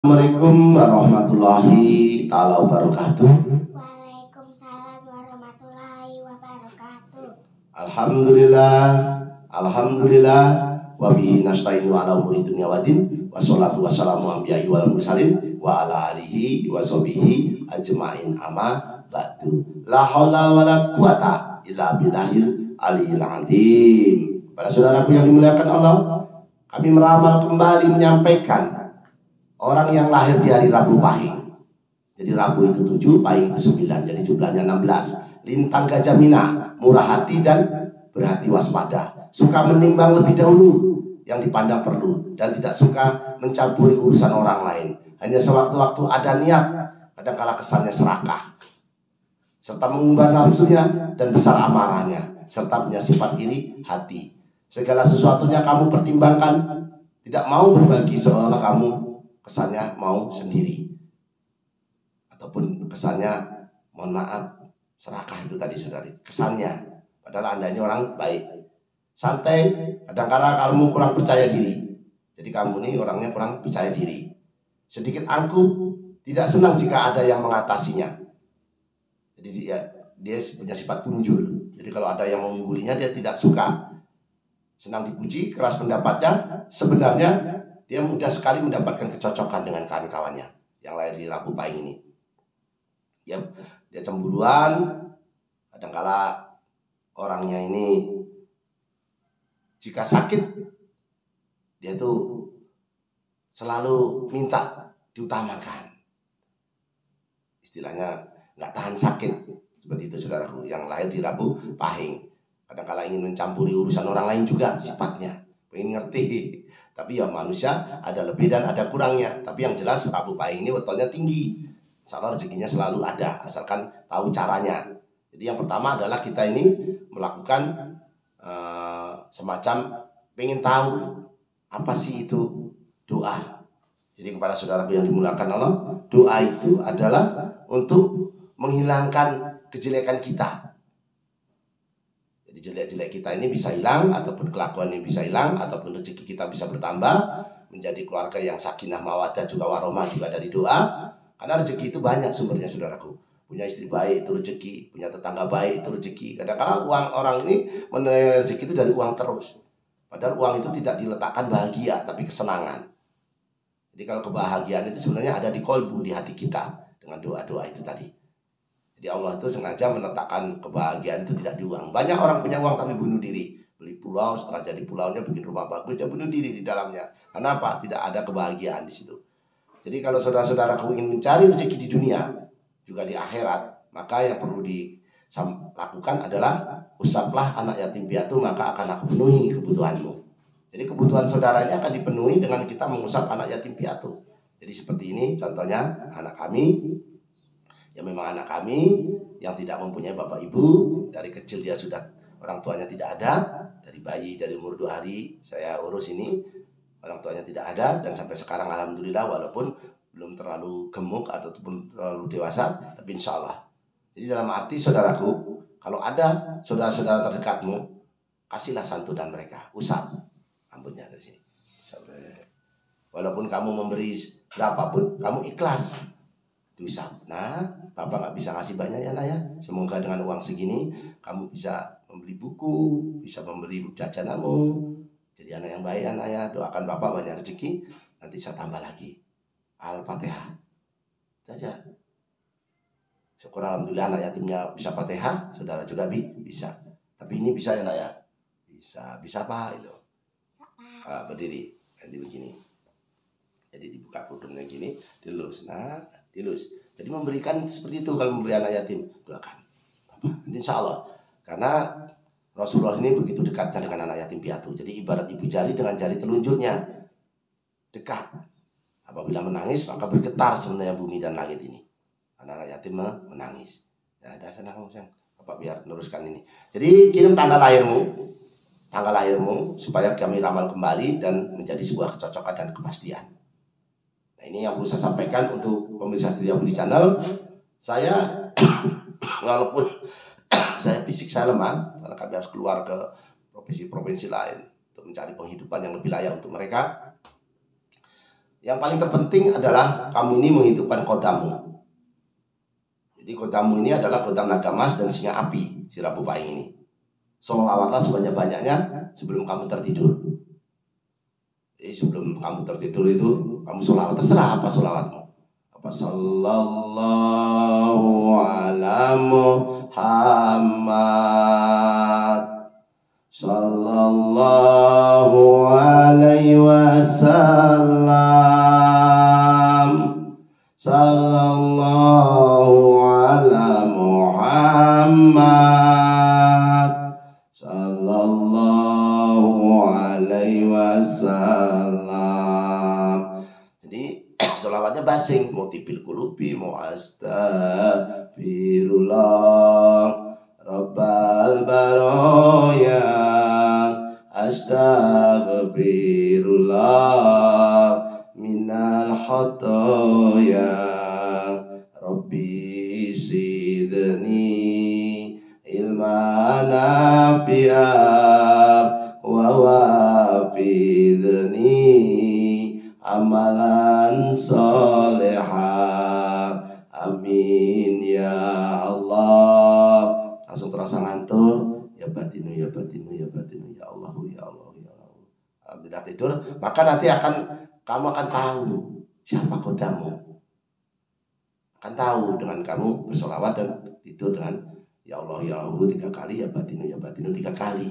Assalamualaikum warahmatullahi taala wabarakatuh. Waalaikumsalam warahmatullahi wabarakatuh. Alhamdulillah wa bihi nasta'inu ala umuri dunya waddin wassalatu wassalamu anbiya'i wal mursalin wa ala alihi wa sahbihi ajma'in amma ba'du. La haula wala quwata illa billahil aliyil azim. Para saudaraku yang dimuliakan Allah, kami meramal kembali menyampaikan orang yang lahir di hari Rabu Pahing. Jadi Rabu itu 7, Pahing itu 9, jadi jumlahnya 16. Lintang Gajah Mina, murah hati dan berhati waspada. Suka menimbang lebih dahulu yang dipandang perlu dan tidak suka mencampuri urusan orang lain. Hanya sewaktu-waktu ada niat, kadang-kala kesannya serakah, serta mengumbar nafsunya dan besar amarahnya, serta punya sifat iri hati. Segala sesuatunya kamu pertimbangkan, tidak mau berbagi, seolah kamu kesannya mau sendiri, ataupun kesannya mohon maaf serakah. Itu tadi saudari kesannya, padahal anda ini orang baik, santai. Kadang-kadang kamu kurang percaya diri, jadi kamu ini orangnya kurang percaya diri, sedikit angkuh, tidak senang jika ada yang mengatasinya. Jadi dia punya sifat punjul, jadi kalau ada yang mengunggulinya dia tidak suka. Senang dipuji, keras pendapatnya. Sebenarnya dia mudah sekali mendapatkan kecocokan dengan kawan-kawannya yang lahir di Rabu Pahing ini. Dia cemburuan. Kadangkala orangnya ini jika sakit, dia tuh selalu minta diutamakan. Istilahnya nggak tahan sakit. Seperti itu saudaraku yang lahir di Rabu Pahing. Kadangkala ingin mencampuri urusan orang lain juga sifatnya. Pengen ngerti. Tapi ya manusia ada lebih dan ada kurangnya. Tapi yang jelas Rabu Pahing ini wetolnya tinggi. Insya Allah rezekinya selalu ada, asalkan tahu caranya. Jadi yang pertama adalah kita ini melakukan semacam pengen tahu apa sih itu doa. Jadi kepada saudaraku yang dimuliakan Allah, doa itu adalah untuk menghilangkan kejelekan kita. Jadi jelek-jelek kita ini bisa hilang, ataupun kelakuan ini bisa hilang, ataupun rezeki kita bisa bertambah, menjadi keluarga yang sakinah mawaddah juga warahmah juga dari doa. Karena rezeki itu banyak sumbernya saudaraku. Punya istri baik itu rezeki, punya tetangga baik itu rezeki. Kadang-kadang uang orang ini menilai rezeki itu dari uang terus. Padahal uang itu tidak diletakkan bahagia, tapi kesenangan. Jadi kalau kebahagiaan itu sebenarnya ada di kolbu, di hati kita, dengan doa-doa itu tadi. Jadi Allah itu sengaja meletakkan kebahagiaan itu tidak di uang. Banyak orang punya uang tapi bunuh diri. Beli pulau, setelah jadi pulaunya bikin rumah bagus, dia bunuh diri di dalamnya. Kenapa? Tidak ada kebahagiaan di situ. Jadi kalau saudara-saudaraku ingin mencari rezeki di dunia, juga di akhirat, maka yang perlu dilakukan adalah usaplah anak yatim piatu, maka akan aku penuhi kebutuhanmu. Jadi kebutuhan saudara ini akan dipenuhi dengan kita mengusap anak yatim piatu. Jadi seperti ini contohnya anak kami. Ya memang anak kami yang tidak mempunyai bapak ibu, dari kecil dia sudah orang tuanya tidak ada, dari bayi dari umur 2 hari saya urus ini, orang tuanya tidak ada, dan sampai sekarang alhamdulillah walaupun belum terlalu gemuk ataupun terlalu dewasa, tapi insya Allah. Jadi dalam arti saudaraku, kalau ada saudara-saudara terdekatmu, kasihlah santunan mereka, usap rambutnya dari sini. Walaupun kamu memberi berapapun, kamu ikhlas diusap. Nah, Bapak nggak bisa ngasih banyak ya nak ya. Semoga dengan uang segini kamu bisa membeli buku, bisa membeli jajananmu. Jadi anak yang baik anak ya. Doakan Bapak banyak rezeki. Nanti saya tambah lagi. Al-Fatihah. Itu aja. Syukur alhamdulillah anak yatimnya bisa Fatihah, saudara juga bisa. Tapi ini bisa ya nak ya? Bisa apa itu? Berdiri. Nanti begini. Jadi dibuka kerudungnya gini, dilus. Nah, dilus. Jadi memberikan seperti itu kalau memberi anak yatim, doakan Bapak. Insya Allah. Karena Rasulullah ini begitu dekatnya dengan anak yatim piatu. Jadi ibarat ibu jari dengan jari telunjuknya dekat. Apabila menangis maka bergetar sebenarnya bumi dan langit ini. Karena anak yatim menangis. Ya, ada senang sayang. Bapak biar meneruskan ini. Jadi kirim tanggal lahirmu supaya kami ramal kembali dan menjadi sebuah kecocokan dan kepastian. Nah, ini yang perlu saya sampaikan untuk pemirsa Setia Budi Channel. Saya walaupun saya fisik saya lemah, karena kami harus keluar ke provinsi-provinsi lain untuk mencari penghidupan yang lebih layak untuk mereka. Yang paling terpenting adalah kamu ini menghidupkan kodamu. Jadi kodamu ini adalah kodam naga emas dan singa api, si Rabu Pahing ini. Sholawatlah sebanyak-banyaknya sebelum kamu tertidur. Jadi sebelum kamu tertidur itu kamu sholawat, terserah apa sholawatmu. Apa sallallahu ala Muhammad sallallahu alaihi wasallam sallallahu ala Muhammad sallallahu alaihi wasallam. Jadi sholawatnya basing, mau tipil kulubi, mau astagfirullah Rabbal baroya, astagfirullah minal khotoya, Rabbi sidni ilman nafi'a wa wafidni amalan solehah, amin ya Allah. Langsung terasa ngantuk, ya batinu ya batinu ya batinu ya Allah ya Allah ya Allah. Alhamdulillah tidur, maka nanti kamu akan tahu siapa kodamu. Akan tahu dengan kamu bersolawat dan tidur dengan ya Allah 3 kali, ya batinu 3 kali.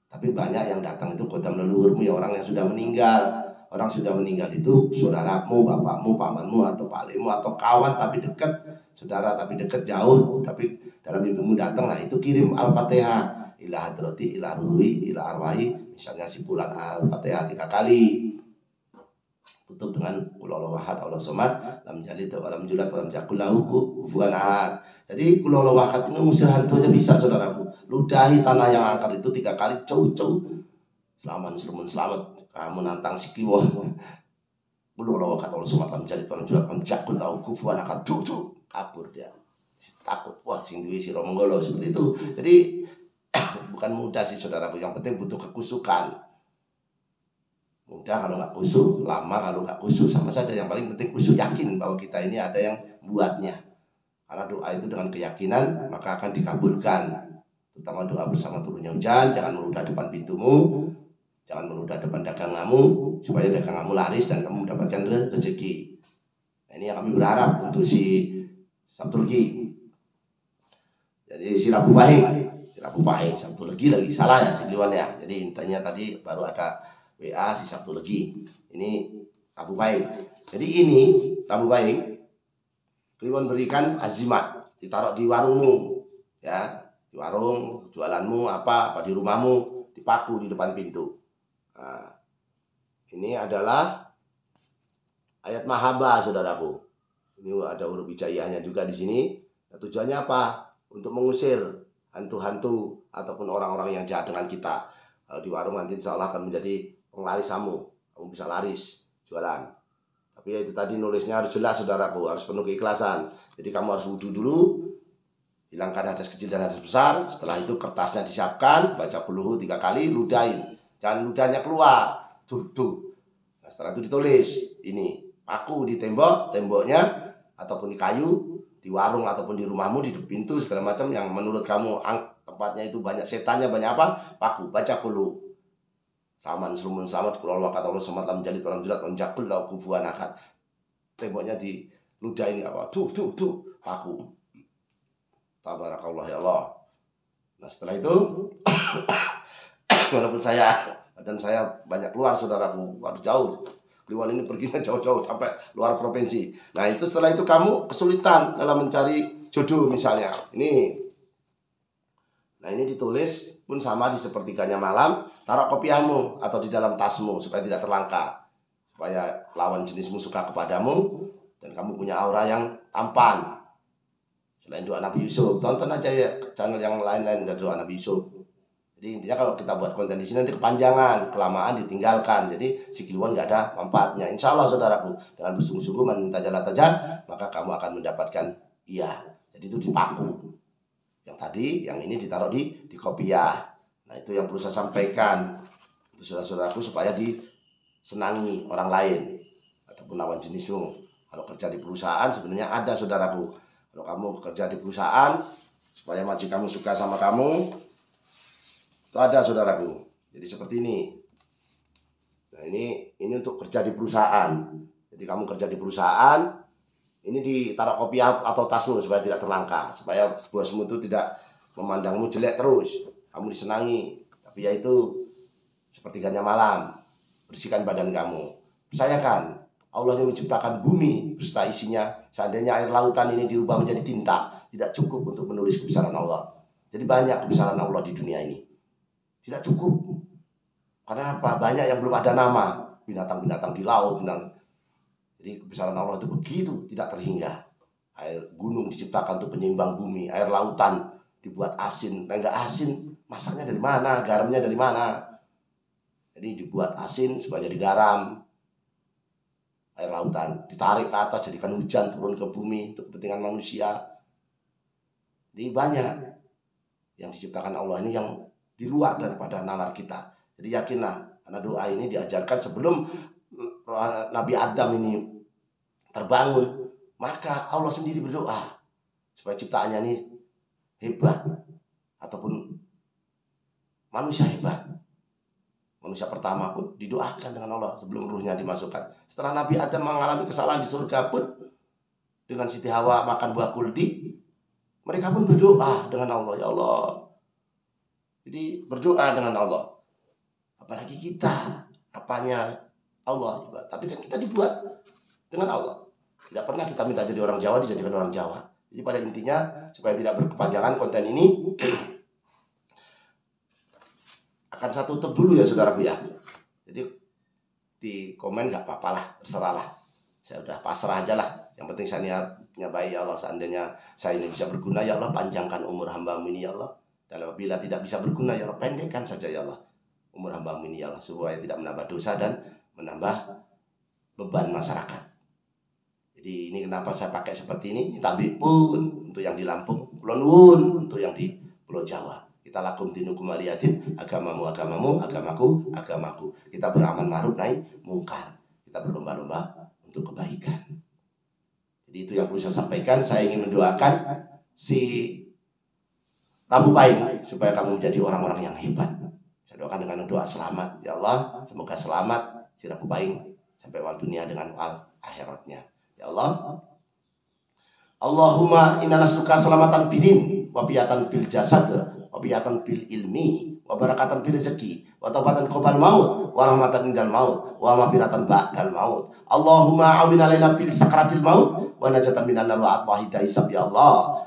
Tapi banyak yang datang itu kodam leluhurmu, ya orang yang sudah meninggal. Orang sudah meninggal itu saudaramu, bapakmu, pamanmu, atau paklimu, atau kawan tapi dekat, saudara tapi dekat, jauh tapi dalam mimpimu datang. Nah itu kirim Al-Fatihah ila hadrati, ila ruhi, ila arwahi. Misalnya si bulan Al-Fatihah 3 kali. Tutup dengan qul huwallahu ahad, Allahu samad, lam yalid wa lam yulad wa lam yakul lahu kufuwan ahad. Jadi qul huwallahu ahad ini musir hantu aja bisa, saudaraku. Ludahi tanah yang angker itu 3 kali, cau. Selamat, kamu nantang si Kliwoh. Qul huwallahu ahad, Allahu samad, lam yalid wa lam yulad wa lam yakul lahu kufuwan ahad. Kabur dia. Takut, wah sing duwe sira menggolo, seperti itu. Jadi bukan mudah sih, saudaraku. Yang penting butuh kekusukan. Mudah kalau nggak kusuk, lama kalau nggak kusuk, sama saja. Yang paling penting kusuk, yakin bahwa kita ini ada yang buatnya. Karena doa itu dengan keyakinan maka akan dikabulkan. Terutama doa bersama turunnya hujan. Jangan meludah depan pintumu, jangan meludah depan daganganmu, supaya daganganmu laris dan kamu mendapatkan rezeki. Nah, ini yang kami berharap untuk si Sabtu Legi. Jadi si Rabu Pahing, Sabtu Legi lagi salah ya si Kliwonnya. Jadi intinya tadi baru ada WA si Sabtu Legi. Ini Rabu Pahing. Jadi ini Rabu Pahing, Kliwon berikan azimat, ditaruh di warungmu, ya, di warung jualanmu apa di rumahmu, dipaku di depan pintu. Nah, ini adalah ayat Mahabba, saudaraku. Ini ada huruf hijaiyahnya juga di sini. Nah, tujuannya apa? Untuk mengusir hantu-hantu ataupun orang-orang yang jahat dengan kita. Kalau di warung nanti insya Allah akan menjadi penglaris kamu bisa laris jualan. Tapi ya itu tadi nulisnya harus jelas, saudaraku, harus penuh keikhlasan. Jadi kamu harus wudhu dulu, hilangkan hadas kecil dan hadas besar. Setelah itu kertasnya disiapkan, baca qul 3 kali, ludahin. Jangan ludahnya keluar. Tuh. Nah, setelah itu ditulis ini, paku di temboknya ataupun di kayu, di warung ataupun di rumahmu, di pintu segala macam yang menurut kamu tempatnya itu banyak setannya, banyak apa, paku, baca qul. Saman selumun selamat, qul huwallahu ahad, Allahu samad, lam yalid wa lam yulad wa lam yakul lahu kufuwan ahad. Temboknya di ludahin apa? Tuh, paku. Tabarakallah ya Allah. Nah, setelah itu walaupun badan saya banyak keluar, saudaraku, harus jauh. Kliwon ini perginya jauh-jauh sampai luar provinsi. Nah, itu setelah itu kamu kesulitan dalam mencari jodoh misalnya. Nah, ini ditulis pun sama di sepertiganya malam, taruh kopiahmu atau di dalam tasmu supaya tidak terlangkah. Supaya lawan jenismu suka kepadamu dan kamu punya aura yang tampan. Selain doa Nabi Yusuf, tonton aja ya channel yang lain-lain dari doa Nabi Yusuf. Jadi intinya kalau kita buat konten di sini nanti kepanjangan, kelamaan ditinggalkan. Jadi si Kliwon nggak ada manfaatnya. Insya Allah, saudaraku, dengan bersungguh-sungguh meminta tajal, maka kamu akan mendapatkan iya. Jadi itu dipaku. Yang tadi, yang ini ditaruh di kopiah. Nah, itu yang perlu saya sampaikan untuk saudara-saudaraku supaya disenangi orang lain. ataupun lawan jenismu. Kalau kerja di perusahaan sebenarnya ada, saudaraku. Kalau kamu kerja di perusahaan supaya majikanmu suka sama kamu, itu ada, saudaraku. Jadi seperti ini. Nah, ini untuk kerja di perusahaan. Jadi kamu kerja di perusahaan, ini ditaruh kopiah atau tasmu supaya tidak terlangkah, supaya bosmu itu tidak memandangmu jelek terus. Kamu disenangi, tapi ya itu sepertiganya malam. Bersihkan badan kamu. Percayakan, Allah yang menciptakan bumi beserta isinya. Seandainya air lautan ini dirubah menjadi tinta, tidak cukup untuk menulis kebesaran Allah. Jadi banyak kebesaran Allah di dunia ini. Tidak cukup. Karena apa? Banyak yang belum ada nama. Binatang-binatang di laut. Jadi kebesaran Allah itu begitu, tidak terhingga. Air gunung diciptakan untuk penyeimbang bumi. Air lautan dibuat asin. Nah, enggak asin, masaknya dari mana? Garamnya dari mana? Jadi dibuat asin supaya jadi garam. Air lautan ditarik ke atas, jadikan hujan turun ke bumi untuk kepentingan manusia. Jadi banyak yang diciptakan Allah ini yang di luar daripada nalar kita. Jadi yakinlah, karena doa ini diajarkan sebelum Nabi Adam ini terbangun, maka Allah sendiri berdoa supaya ciptaannya ini hebat, ataupun manusia hebat. Manusia pertama pun didoakan dengan Allah sebelum ruhnya dimasukkan. Setelah Nabi Adam mengalami kesalahan di surga pun, dengan Siti Hawa makan buah kuldi, mereka pun berdoa dengan Allah, ya Allah. Jadi berdoa dengan Allah. Apalagi kita, apanya Allah. Tapi kan kita dibuat dengan Allah. Tidak pernah kita minta jadi orang Jawa dijadikan orang Jawa. Jadi pada intinya, supaya tidak berkepanjangan konten ini, akan saya tutup dulu ya saudaraku ya. Jadi di komen gak apa-apa lah, terserah lah. Saya udah pasrah aja lah. Yang penting saya niatnya baik ya Allah. Seandainya saya ini bisa berguna ya Allah, panjangkan umur hamba-Mu ini ya Allah. Dan apabila tidak bisa berguna ya Allah, pendekkan saja ya Allah umur hamba-Mu ini ya Allah, supaya tidak menambah dosa dan menambah beban masyarakat. Jadi ini kenapa saya pakai seperti ini. Tabik pun untuk yang di Lampung, Kulon Wun untuk yang di Pulau Jawa. Kita lakum dinukum waliyatin, agamamu agamamu, agamaku agamaku. Kita beramal ma'ruf nahi mungkar. Kita berlomba-lomba untuk kebaikan. Jadi itu yang perlu saya sampaikan. Saya ingin mendoakan si Rabu Pahing supaya kamu menjadi orang-orang yang hebat. Saya doakan dengan doa selamat. Ya Allah, semoga selamat si Rabu Pahing sampai wal dunia dengan wal akhiratnya. Ya Allah, Allahumma inna nas'aluka salamatan bidin wa biyatan bil jasad wa biyatan bil ilmi wa barakatan bil rezeki wa taubatan qabal maut wa rahmatan indal maut wa maghfiratan ba'dal maut. Allahumma awin alaina bil sakratil maut wa najatan minan nar wa atwa hisab. Ya Allah,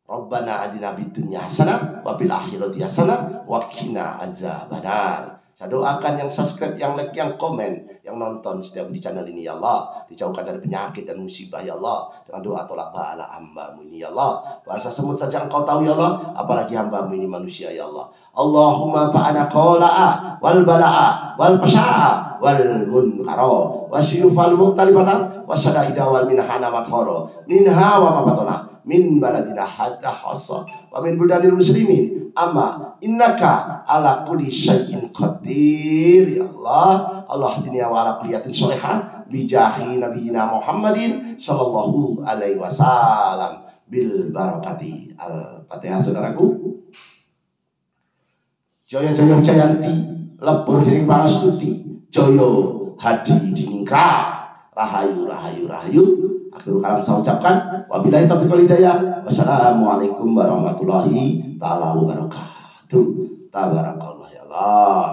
Rabbana adina bid dunya hasanah wa bil akhirati hasanah wa qina azabannar. Saya doakan yang subscribe, yang like, yang komen, yang nonton setiap di channel ini ya Allah, dijauhkan dari penyakit dan musibah ya Allah, dengan doa tolak bala hamba-Mu ini ya Allah. Bahasa semut saja Engkau tahu ya Allah, apalagi hamba-Mu ini manusia ya Allah. Allahumma fa'ana qola'a wal bala'a wal pasha'a wal munkara wa syufal muqtalibata wa syada'ida wal minhana mathara minha wa mabatona min baladina hadda hassa wa min buldanil muslimin amma innaka ala kulli syai'in qadir ya Allah. Allah dunia wa ala kuliyatin sholihah bijahi nabiyina Muhammadin sallallahu alaihi wasallam bil barakati. Al-Fatihah saudaraku. Jaya jaya jayanti lebur dening pangastuti, jaya hadi diningrat, rahayu rahayu rahayu. Akhirul kalam saya ucapkan wabillahi taufiq wal hidayah. Wassalamualaikum warahmatullahi taala wabarakatuh. Tabarakallah ya Allah.